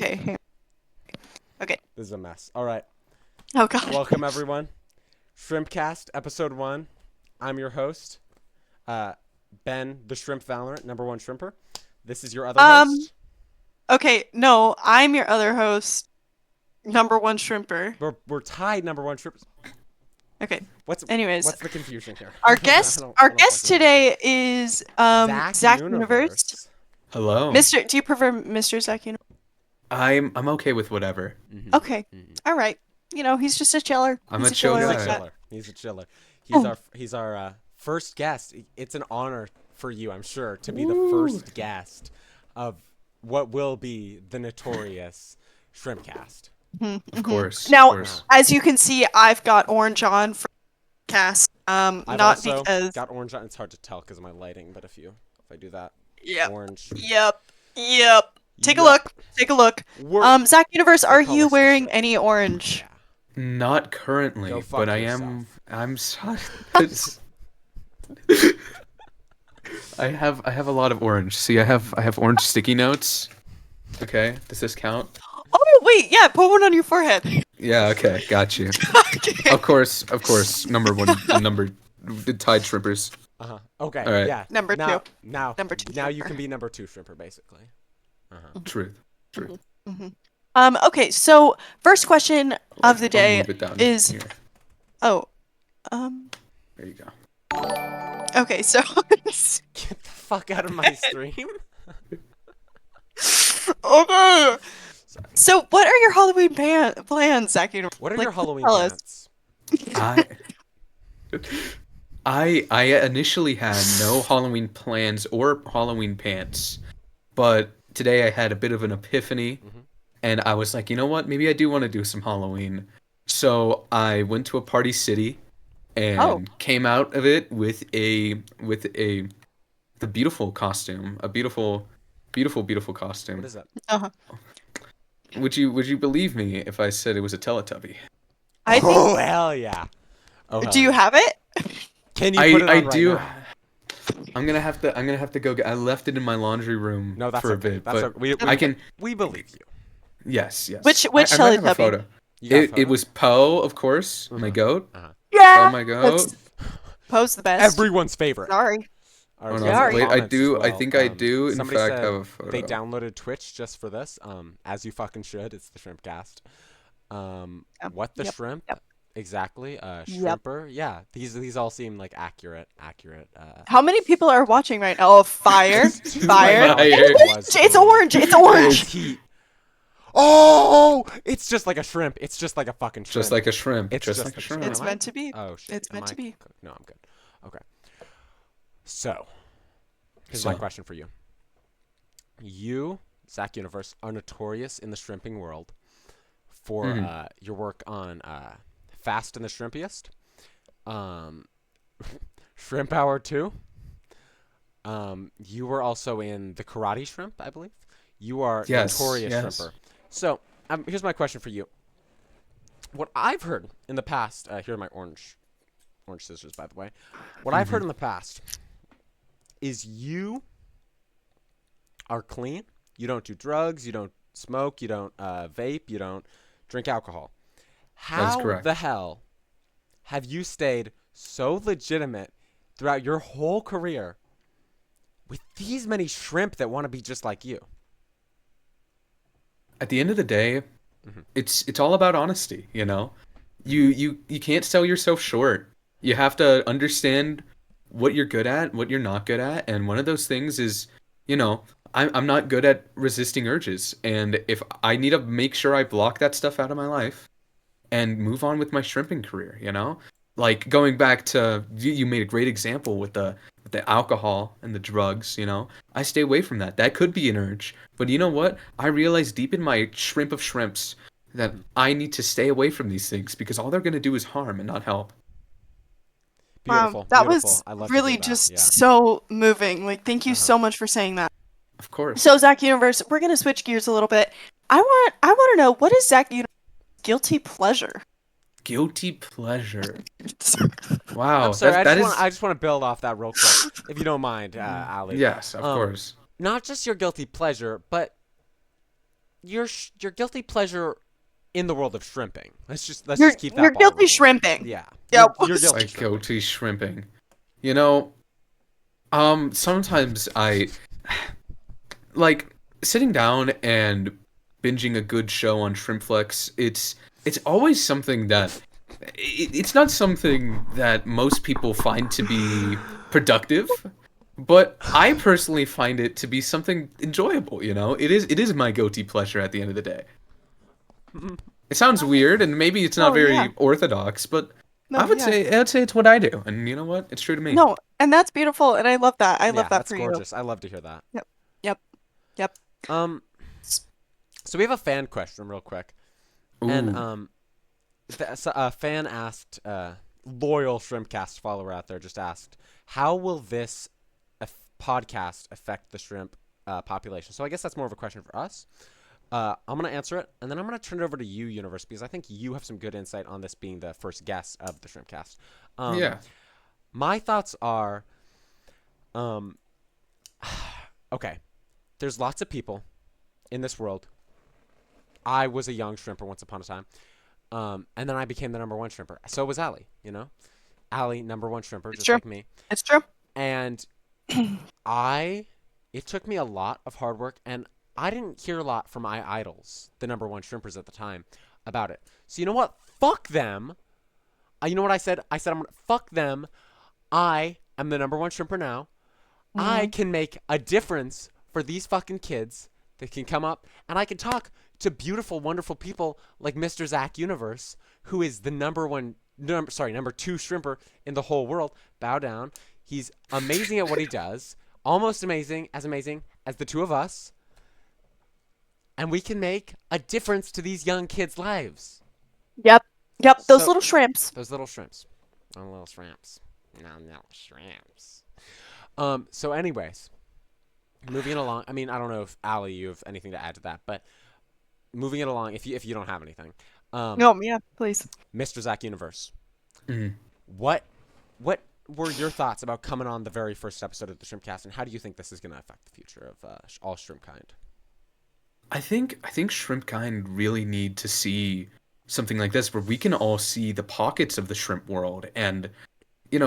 Okay. Hang on. Okay. This is a mess. All right. Oh God. Welcome, everyone. ShrimpCast, Episode 1. I'm your host, Ben, the Shrimp Valorant, #1 Shrimper. This is your other host. Okay. No, I'm your other host, #1 Shrimper. We're tied #1 Shrimpers. Okay. What's Anyways, the confusion here? our I guest, don't- I our don't guest fucking today is understand. Zach Universe. Hello. Mr. Do you prefer Mr. Zach Universe? I'm okay with whatever. Okay. All right. You know, he's just a chiller. I'm He's a chill chiller guy. like that. He's a chiller. Oh. He's our first guest. It's an honor for you, I'm sure, to be the first guest of what will be the notorious ShrimpCast. Of course. Now, of course. as you can see, I've got orange on for cast. I've Not also because. got orange on. It's hard to tell because of my lighting, but if I do that, Yep. orange. Yep. Take a Yep. look. Take a look. We're- Zach Universe, are call you us the wearing Shrimp. any orange? Yeah. Not currently, Go fuck but I yourself. am. I'm sorry. I have a lot of orange. See, I have orange sticky notes. Okay, does this count? Oh wait, yeah, put one on your forehead. Yeah. Okay, got you. Okay. Of course. The Tide Shrimpers. Okay. All right. Yeah. Number now, two. Now. Number two Now you Shrimper. can be #2 Shrimper, basically. Truth. Okay, so first question of the I'll day move it down is here. oh, There you go. okay, so Get the fuck out of my stream. okay. Sorry. So what are your Halloween plans, Zach Universe? What are Like, your Halloween tell us. plans? I initially had no Halloween plans or Halloween pants, but today I had a bit of an epiphany, and I was like, you know what? Maybe I do want to do some Halloween. So I went to a party city, and came out of it with the beautiful costume, a beautiful costume. What is that? Uh-huh. Would you believe me if I said it was a Teletubby? I think. Oh hell yeah! Oh, hell Do you yeah. have it? Can you put it on I right do. now? I'm gonna have to go get. I left it in my laundry room No, that's for a okay. bit, That's but okay. I can. We believe you. Yes. Which I might have a Teletubby? photo. You got a It photo? was Poe, of course, my goat. Yeah. Oh my goat. Poe's the best. Everyone's favorite. Sorry. All Oh, right, no, so Sorry. wait, I comments as do. I well. think I do. In Somebody fact, said have a photo. they downloaded Twitch just for this. As you fucking should. It's the ShrimpCast. What the Yep. shrimp? Yep. Exactly. Shrimper. Yeah. These all seem like accurate. How many people are watching right now? Oh, fire. Fire. Fire. It's orange. It's orange. Heat. Oh! It's just like a shrimp. It's just like a fucking shrimp. Just like a shrimp. It's just just like a a shrimp. shrimp. It's Am I- meant to be. Oh shit. It's Am meant I to be. cooked? No, I'm good. Okay. So, here's my So. question for you. You, Zach Universe, are notorious in the shrimping world for your work on Fast and the Shrimpiest, Shrimp Hour 2. You were also in the Karate Shrimp, I believe. You are Yes, notorious yes. shrimper. So, here's my question for you. What I've heard in the past, here are my orange scissors, by the way. What I've heard in the past is you are clean. You don't do drugs. You don't smoke. You don't vape. You don't drink alcohol. That is How correct. the hell have you stayed so legitimate throughout your whole career with these many shrimp that want to be just like you? At the end of the day, it's all about honesty, you know? You can't sell yourself short. You have to understand what you're good at, what you're not good at, and one of those things is, you know, I'm not good at resisting urges, and if I need to make sure I block that stuff out of my life and move on with my shrimping career, you know? Like going back to you made a great example with the alcohol and the drugs, you know. I stay away from that. That could be an urge. But you know what? I realize deep in my shrimp of shrimps that I need to stay away from these things because all they're going to do is harm and not help. Beautiful. Wow, that beautiful. was I love to really hear that. just Yeah. so moving. Like, thank you so much for saying that. Of course. So, Zach Universe, we're gonna switch gears a little bit. I want to know, what is Zach Universe's guilty pleasure? Guilty pleasure. Wow. I'm sorry. that is I just want to build off that real quick, if you don't mind, Ali. Yes, of course. Not just your guilty pleasure, but your guilty pleasure in the world of shrimping. Let's You're just keep you're that ball guilty rolling. shrimping. Yeah, Yep. you're guilty My shrimping. go-to shrimping. You know, sometimes I like sitting down and binging a good show on Shrimpflex. It's always something that it's not something that most people find to be productive, but I personally find it to be something enjoyable, you know? It is my go-to pleasure at the end of the day. It sounds weird and maybe it's not No, yeah. very orthodox, but No, yeah. I'd say it's what I do. And you know what? It's true to me. No, and that's beautiful, and I love that. I love Yeah, that that's for you. gorgeous. I love to hear that. Yep. Yep. Yep. Um, so we have a fan question real quick, and Ooh. a fan asked, loyal ShrimpCast follower out there just asked, how will this podcast affect the shrimp population? So I guess that's more of a question for us. I'm going to answer it, and then I'm going to turn it over to you, Universe, because I think you have some good insight on this being the first guest of the ShrimpCast. Yeah. My thoughts are, okay, there's lots of people in this world. I was a young shrimper once upon a time, and then I became the number one shrimper. So was Ali, you know? Ali, number one shrimper, It's just true. like me. It's true. And it took me a lot of hard work, and I didn't hear a lot from my idols, the number one shrimpers at the time, about it. So you know what? Fuck them. You know what I said? I said, fuck them. I am the number one shrimper now. I Mhm. can make a difference for these fucking kids that can come up, and I can talk to beautiful, wonderful people like Mr. Zach Universe, who is the number two shrimper in the whole world. Bow down. He's amazing at what he does, almost amazing as the two of us, and we can make a difference to these young kids' lives. Yep. Yep. Those So little shrimps. those little shrimps, oh, little shrimps, no, little shrimps. So anyways, moving it along. I mean, I don't know if Ali, you have anything to add to that, but moving it along, if you don't have anything, No, yeah, please. Mr. Zach Universe, Mhm. what were your thoughts about coming on the very first episode of the Shrimpcast, and how do you think this is going to affect the future of all shrimp kind? I think shrimp kind really need to see something like this where we can all see the pockets of the shrimp world and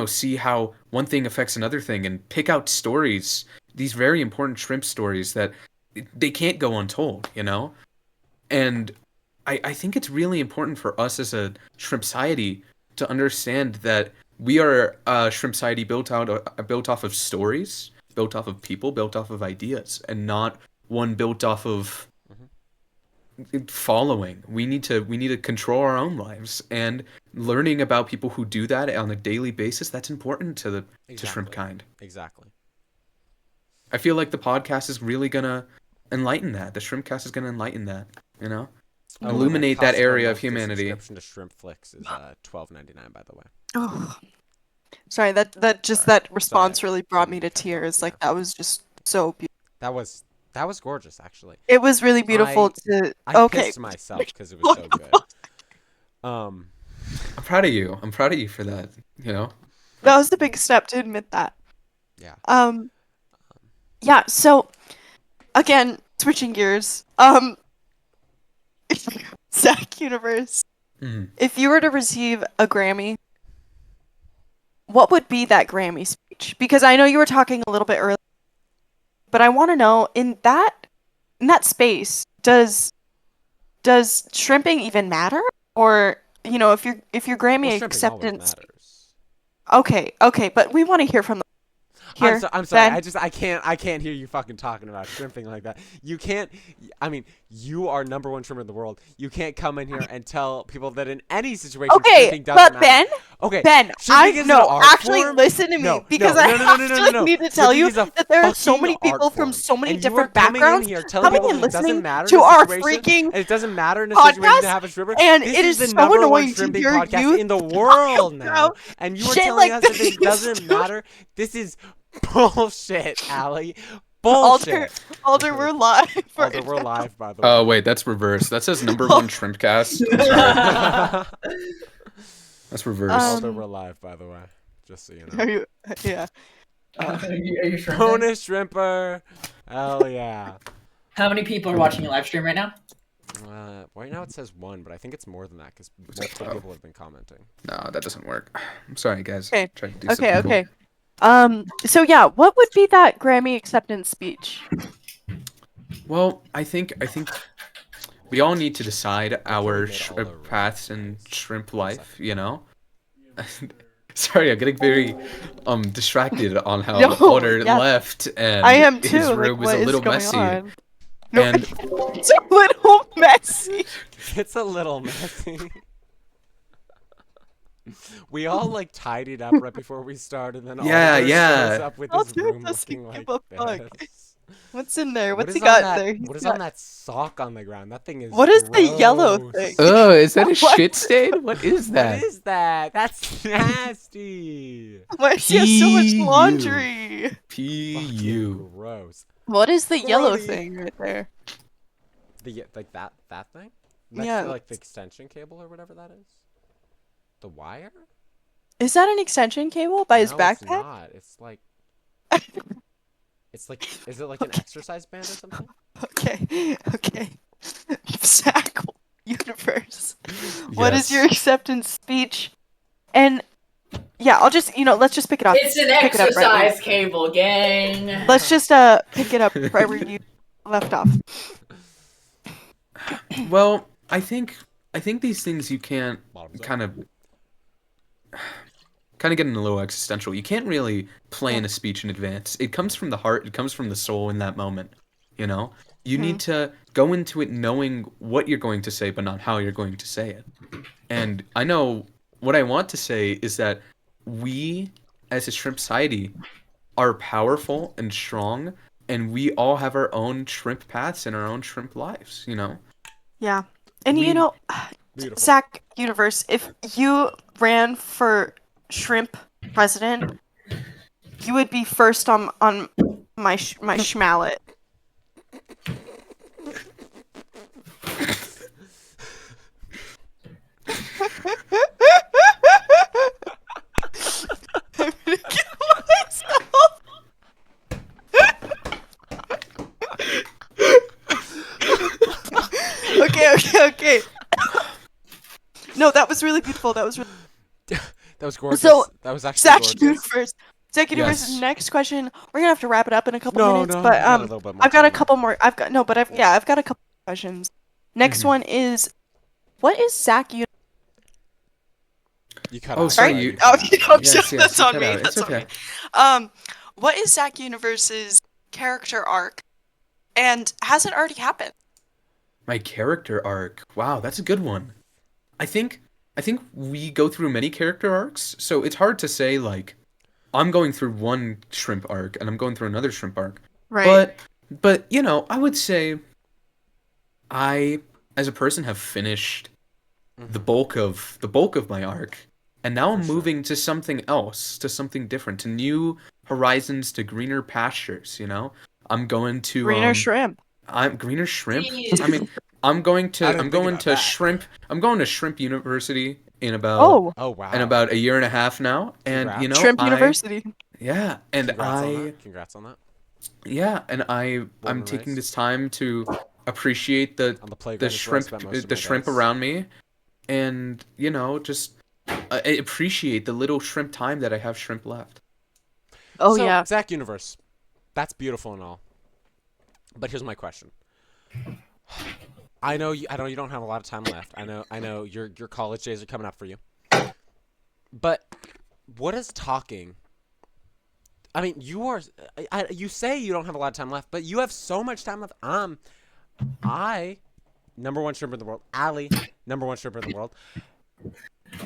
see how one thing affects another thing and pick out stories, these very important shrimp stories that they can't go untold. And I think it's really important for us as a shrimp society to understand that we are a shrimp society built off of stories, built off of people, built off of ideas, and not one built off of Mm-hmm. following. We need to control our own lives, and learning about people who do that on a daily basis, that's important to shrimp Exactly. kind. Exactly. I feel like the podcast is really gonna enlighten that. The Shrimpcast is gonna enlighten that, you know? Oh, and the Illuminate that cost of a area of monthly humanity. subscription to Shrimp Flicks is $12.99, by the way. Oh, sorry. That Sorry, response really I brought didn't me mean to cut you off. tears. Yeah, Like that was just so beautiful. that was gorgeous, actually. It was really beautiful I to. I Okay. pissed myself because it was What so the good. fuck? Um, I'm proud of you. I'm proud of you for that, you know? That was the big step to admit that. yeah. Um. Yeah. So again, switching gears. Zach Universe. Mm. If you were to receive a Grammy, what would be that Grammy speech? Because I know you were talking a little bit earlier, but I want to know in that space, does shrimping even matter? Or, if your Well, Grammy shrimping always acceptance. matters. Okay, but we want to hear from the here, I'm sorry. Ben. I can't hear you fucking talking about shrimping like that. You can't. I mean, you are number one shrimper in the world. You can't come in here and tell people that in any situation Okay, shrimping doesn't but matter. Okay, Ben, shrimping is an art actually form. listen to me No, because no, I no, no, no, no, no, no, actually no. need to tell Shrimping you is a that there are so fucking many art people from form. so many And you are different coming in backgrounds here telling coming people and that it doesn't listening matter in to a our situation, freaking and it doesn't matter in a situation to podcast, have a shrimper. and This it is is the so number one annoying to shrimping hear podcast you in the talk world now, about and you are shit telling like us that this, this doesn't dude. matter. This is bullshit, Allie. Alder, Bullshit. Alder, we're live Although right we're now. live, by the way. Oh, wait, that's reverse. That says number one Shrimpcast. I'm sorry. That's reverse. Although we're Um, live, by the way. Just so you know. are you? Yeah. Are you shrimping? Bonus shrimper. Hell yeah. How many people are watching your live stream right now? Right now it says 1, but I think it's more than that because multiple people have been commenting. No, that doesn't work. I'm sorry, guys. Okay. Trying to do Okay, something okay. So yeah, what would be that Grammy acceptance speech? cool. Well, I think we all need to decide our we made all our paths in recipes. shrimp One life, second. you know? Sorry, I'm getting very distracted on how No, Otter yeah, left I and am his too. Like, room is what a is little going messy. on? No, And it's a little messy. It's a little messy. We all like tidied up right before we started, and then yeah, Oliver shows yeah. up with his Alter room doesn't looking give like a fuck. this. What's in there? What What's he is on got in that? there? What is on that sock on the ground? That thing is. What is the yellow gross. thing? Oh, is that a What? shit stain? What is What that? is that? That's nasty. Why does he have so much P.U. laundry? P.U. Fucking gross. What is the yellow Grody. thing right there? Like that thing? That's Yeah. like the extension cable or whatever that is. The wire? Is that an extension cable by his No, it's backpack? not. It's like. Is it like an exercise band or something? Okay, okay. Zach Universe. What is Yes. your acceptance speech? And yeah, I'll just let's just pick it up. It's an Pick it up right exercise cable, gang. Let's just pick it up right where you left off. Well, I think these things you can't Bottoms up. kind of getting a little existential. You can't really plan a speech in advance. It comes from the heart, it comes from the soul in that moment, you know? You need to go into it knowing what you're going to say, but not how you're going to say it. And I know what I want to say is that we, as a shrimp society, are powerful and strong, and we all have our own shrimp paths and our own shrimp lives, you know? Yeah. And We- Beautiful. Zach Universe, if you ran for shrimp president, you would be first on my schmallet. I'm gonna kill myself. Okay. No, that was really beautiful. That was really That was gorgeous. So, that was actually Zach gorgeous. Universe. Zach Universe's Yes. next question. We're gonna have to wrap it up in a couple No, minutes, no, but we got a little bit more I've got a time. couple more. I've got a couple questions. Next one is, what is Zach Universe? You cut Oh, out. sorry, right? you- Oh, cut out. I'm Yes, sorry, yes, that's you on cut me. out. It's That's on okay. me. What is Zach Universe's character arc, and has it already happened? My character arc. Wow, that's a good one. I think we go through many character arcs, so it's hard to say like I'm going through one shrimp arc and I'm going through another shrimp arc. Right. But you know, I would say I as a person have finished the bulk of my arc, and now I'm For sure. moving to something else, to something different, to new horizons, to greener pastures, you know? I'm going to Greener shrimp. I'm greener shrimp. Jeez. I mean, I'm going I to didn't I'm think going about to that. shrimp. I'm going to Shrimp University in about Oh wow. a year and a half now, and you Congrats. know Shrimp I University. yeah, and Congrats on that. yeah, and I'm and taking rice. this time to appreciate On the playground is where I spent most of my shrimp days. around me, and you know just appreciate the little shrimp time that I have shrimp left. Oh So, yeah. Zach Universe, that's beautiful and all. But here's my question. I know you don't have a lot of time left. I know your college days are coming up for you. But what is talking? I mean, you say you don't have a lot of time left, but you have so much time left. I number one shrimper in the world. Ali, number one shrimper in the world.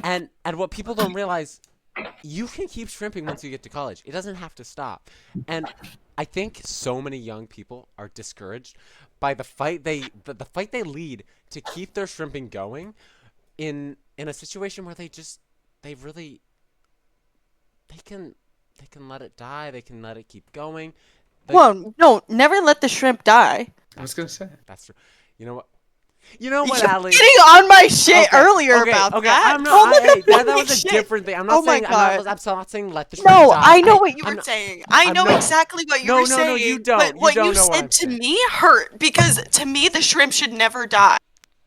And what people don't realize, you can keep shrimping once you get to college. It doesn't have to stop. And I think so many young people are discouraged by the fight they lead to keep their shrimping going in a situation where they can let it die, they can let it keep going. Well, no, never let the shrimp die. I was gonna say. That's true. You know what? You know what, You're Ali? getting on my shit Okay, earlier okay, about okay, that. I'm not. Don't Hey, let that was a shit. different thing. I'm not Oh my saying. God. I'm not saying let the shrimp No, die. I know what you I'm were not, saying. I know no, exactly what you no, were no, no. You saying. don't. But You what don't you know what said I'm to saying. me hurt because to me the shrimp should never die.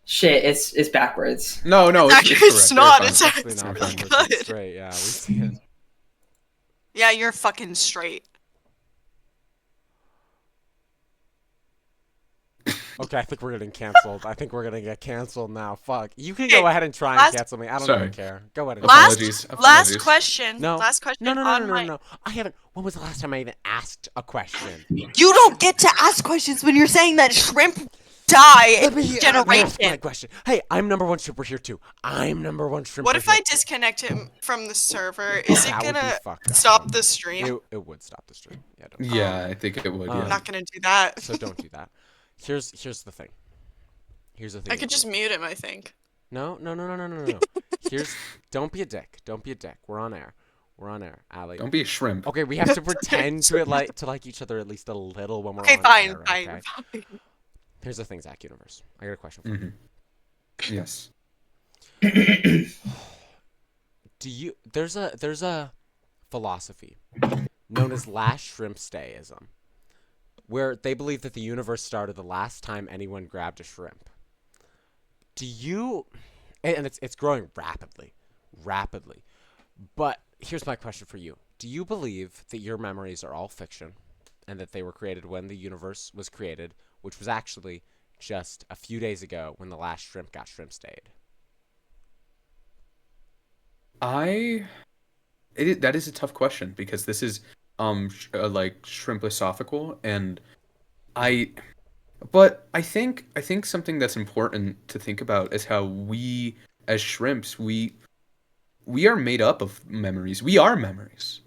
Shit, it's backwards. No, It's it's actually correct. not. You're It's fine. Actually, not actually backwards. It's good. straight. Yeah, we see it. Yeah, you're fucking straight. Okay, I think we're getting canceled. I think we're gonna get canceled now. Fuck. You can Okay, go ahead and try and last- cancel me. I don't Sorry. even care. Go ahead and Apologies. Last Apologies. question. No. Last question No, no, no, on no, no, my. no. I haven't. When was the last time I even asked a question? You don't get to ask questions when you're saying that shrimp die in Let me ask my generation. question. Hey, I'm number one shrimper here too. I'm number one shrimper. What if here I too. disconnect him from the server? Is it That would be gonna fucked up. stop the stream? It would stop the stream. Yeah, don't. Yeah, I think it would. Um, I'm Yeah. not gonna do that. So don't do that. Here's the thing. Here's the thing. I could just mute him, I think. No, no, no, no, no, no, no. Here's. Don't be a dick. Don't be a dick. We're on air. We're on air, Ali. Don't be a shrimp. Okay, we have to pretend to like each other at least a little when we're Okay, on fine, air. fine, Okay. fine. Here's the thing, Zach Universe. I got a question for you. Yes. Do you? There's a philosophy known as last shrimp stayism, where they believe that the universe started the last time anyone grabbed a shrimp. Do you? And it's growing rapidly, rapidly. But here's my question for you: do you believe that your memories are all fiction, and that they were created when the universe was created, which was actually just a few days ago when the last shrimp got shrimp stayed? That is a tough question because this is like shrimposophical and I but I think something that's important to think about is how we as shrimps we are made up of memories. We are memories.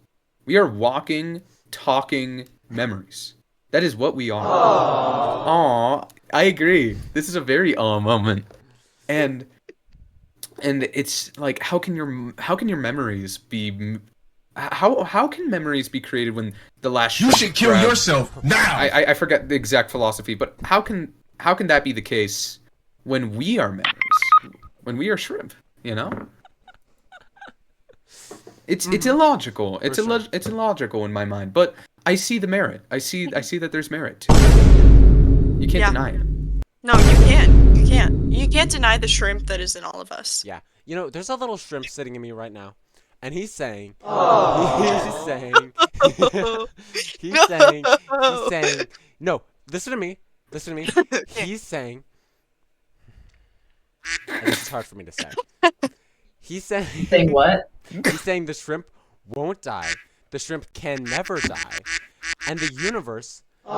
We are walking, talking memories. That is what we are. Aw, I agree. This is a very aw moment. And it's like how can your memories be how can memories be created when the last You shrimp should kill grabbed- yourself now. I forget the exact philosophy, but how can that be the case when we are memories? When we are shrimp, you know? It's illogical. It's illogical in my mind, but I see the merit. I see that there's merit to it. You can't Yeah. deny it. No, you can't. You can't. You can't deny the shrimp that is in all of us. Yeah. You know, there's a little shrimp sitting in me right now. And he's saying, he's saying, he's saying, no, listen to me. He's saying, and this is hard for me to say. He's saying, Saying what? he's saying the shrimp won't die. The shrimp can never die. And the universe is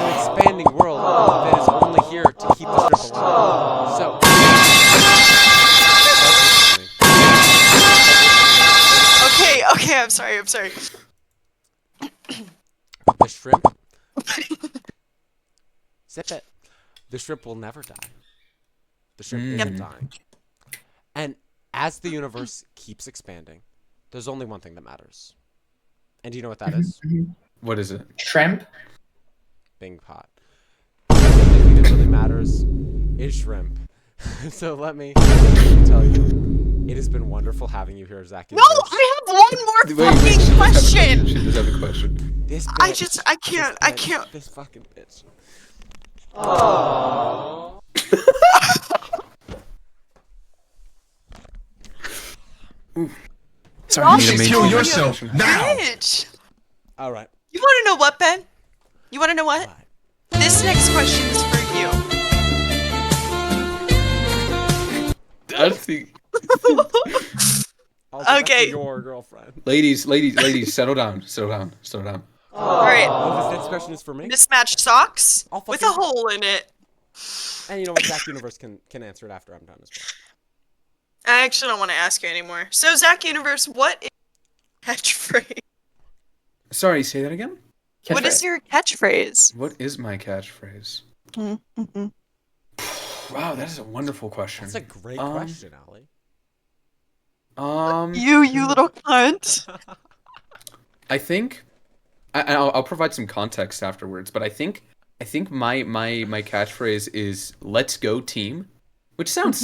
an expanding world that is only here to keep the shrimp alive. So, Okay, I'm sorry. the shrimp, zip it. The shrimp will never die. The shrimp isn't dying. And as the universe keeps expanding, there's only one thing that matters. And do you know what that is? What is it? Shrimp? Bing pot. The only thing that really matters is shrimp. So let me tell you, it has been wonderful having you here, Zach. No, I have one more fucking She does have a question. She does have a question. This I bitch, can't. This fucking bitch. Sorry, You should kill yourself now. Bitch. All right. You want to know what, Ben? You want to know what? All right. This next question is for you. That's the Also, that's Okay. your girlfriend. ladies, settle down. All right. Oh, this next question is for me. Mismatched socks I'll with a fucking- hole in it. And you know what? Zach Universe can answer it after I'm done as well. I actually don't want to ask you anymore. So, Zach Universe, what is your catchphrase? Sorry, say that again? What is your catchphrase? What is my catchphrase? Mm-hmm. Wow, that is a wonderful question. That's a great question, Ali. You little cunt. I think I'll provide some context afterwards, but I think I think my catchphrase is "Let's go team," which sounds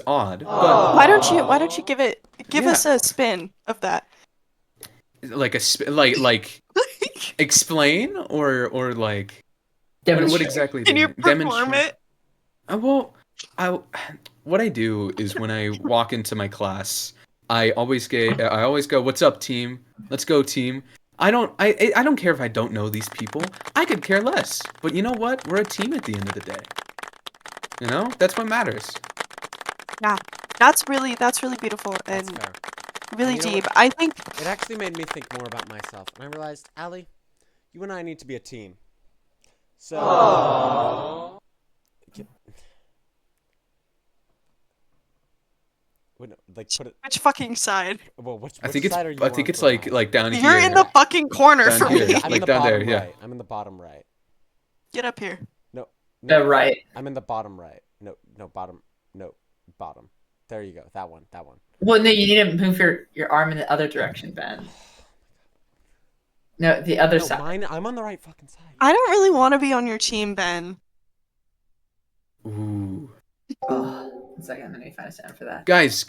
odd, but Why don't you give yeah, us a spin of that? like like explain or like what Demonstrate. exactly do Can you you mean? perform Demonstrate. it? Well, I what I do is when I walk into my class, I always go, "What's up, team? Let's go, team." I don't care if I don't know these people. I could care less. But you know what? We're a team at the end of the day. You know? That's what matters. Yeah, that's really beautiful That's and fair. really And you know deep. what? I think It actually made me think more about myself, and I realized, Ali, you and I need to be a team. So, Get- wait, no, like put it. which fucking side? Well, I which think it's side are you I on think it's for like guys? down You're here. in the fucking corner Down for here. me. I'm Like in the down there, bottom yeah. right. I'm in the bottom right. Get up here. No, The no, right. I'm in the bottom right. No, bottom. No, bottom. There you go. That one. That one. Well, no, you need to move your arm in the other direction, Ben. No, the other No, side. mine. I'm on the right fucking side. I don't really want to be on your team, Ben. Ooh. Oh, 1 second. Let me find a sound for that. Guys.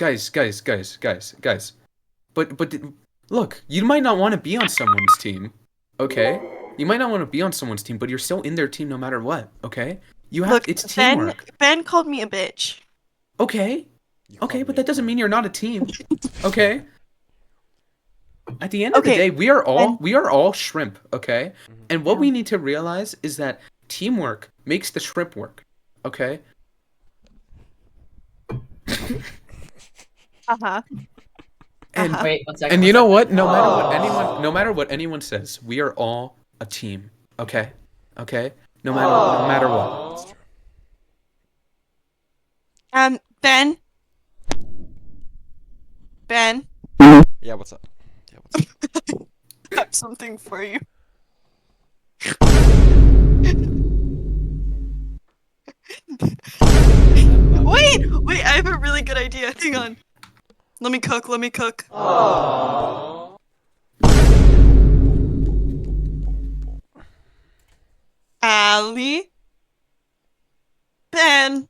Look, you might not want to be on someone's team, okay? You might not want to be on someone's team, but you're still in their team no matter what, okay? Look, It's Ben. teamwork. Ben called me a bitch. Okay. You Okay, called but me that doesn't a mean you're not a team. Okay? At the end of the Okay, day, we are all shrimp, okay? Mhm. And what Yeah. we need to realize is that teamwork makes the shrimp work, okay? Uh-huh. And Uh-huh. Wait, 1 second. and 1 you know second. what? No matter what anyone says, we are all a team, okay? Okay? No matter what. That's true. Ben. Ben, Yeah. What's up? Yeah. What's up? I have something for you. Wait, I have a really good idea. Hang on. Let me cook. Ali, Ben.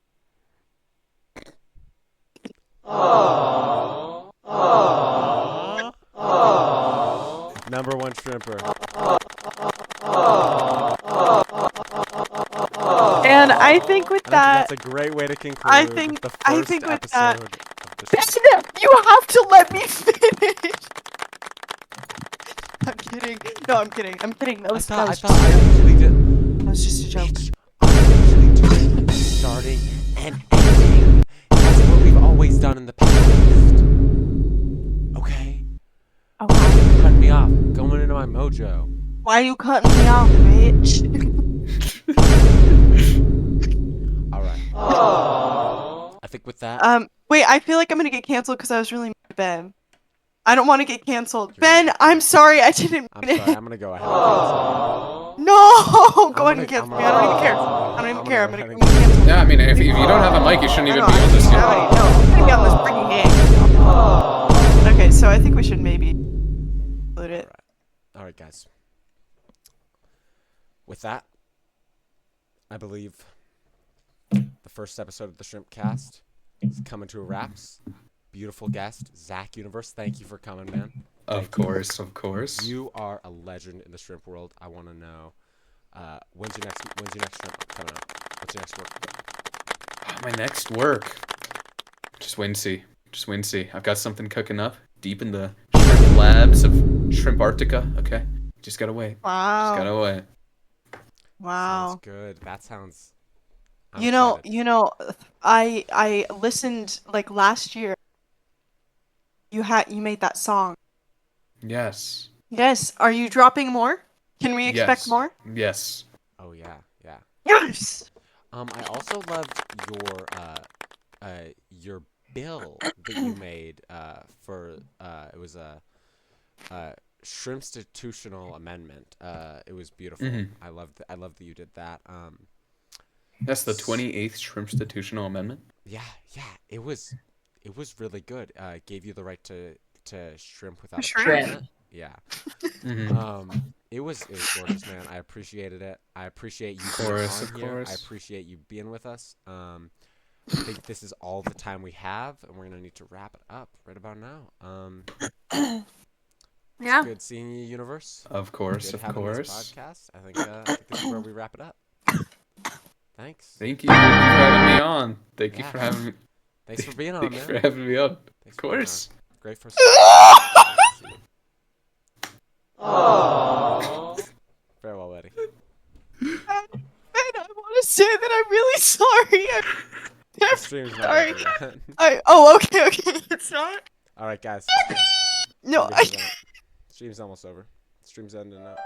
Number one shrimper. And I think with And I think that, that's a great way to conclude I think the I first think with episode that, of the Ben, show. you have to let me finish. I'm kidding. No, I'm kidding. That was I thought I usually did. that was just a joke. I usually do starting and ending. That's what we've always done in the past. Okay? Okay. Cut me off. Going into my mojo. Why are you cutting me off, bitch? Alright. I think with that. Wait, I feel like I'm gonna get canceled because I was really mad at Ben. I don't want to get canceled. You're Ben, gonna- I'm sorry. I didn't I'm mean sorry. it. I'm gonna go ahead and cancel you. No! Go ahead and I'm cancel gonna- me. I don't even care. I'm I don't even gonna care. go I'm ahead gonna and cancel. Yeah, I mean, if you don't have a mic, you shouldn't I even know, be on this I game. don't have any- No, I'm gonna be on this freaking game. Okay, so I think we should maybe include it. Alright, guys. With that, I believe the first episode of the ShrimpCast is coming to a wraps. Beautiful guest, Zach Universe. Thank you for coming, man. Of course. You are a legend in the shrimp world. I want to know when's your next shrimp coming out? What's your next work? My next work. Just wait and see. I've got something cooking up deep in the shrimp labs of Shrimp Arctica. Okay, just gotta wait. Wow. Just gotta wait. Wow. Sounds good. That sounds. I'm You know, excited. I listened like last year. You made that song. Yes. Yes. Are you dropping more? Can we expect Yes. more? Yes. Oh yeah. Yes. I also loved your bill that you made for it was a shrimpstitutional amendment. It was beautiful. Mhm. I loved that you did that. That's the 28th Shrimpstitutional Amendment. Yeah, it was really good. It gave you the right to shrimp without a Shrimp? permit. Yeah. Mhm. It was gorgeous, man. I appreciated it. I appreciate you being course, on of here. I course. appreciate you being with us. I think this is all the time we have, and we're gonna need to wrap it up right about now. Yeah. Good seeing you, Universe. Of course, Good of having this course. podcast. I think this is where we wrap it up. Thanks. Thank you for having me on. Thank you Yeah. for having me. Thanks for being on, Thank you man. for having me on. Thanks Of for being on. course. Great first. Nice to see you. Farewell, Betty. And I want to say that I'm really sorry. The I'm stream's not sorry. over yet. Okay. It's not. All right, guys. No, Time to head out. Stream's almost over. Stream's ending now.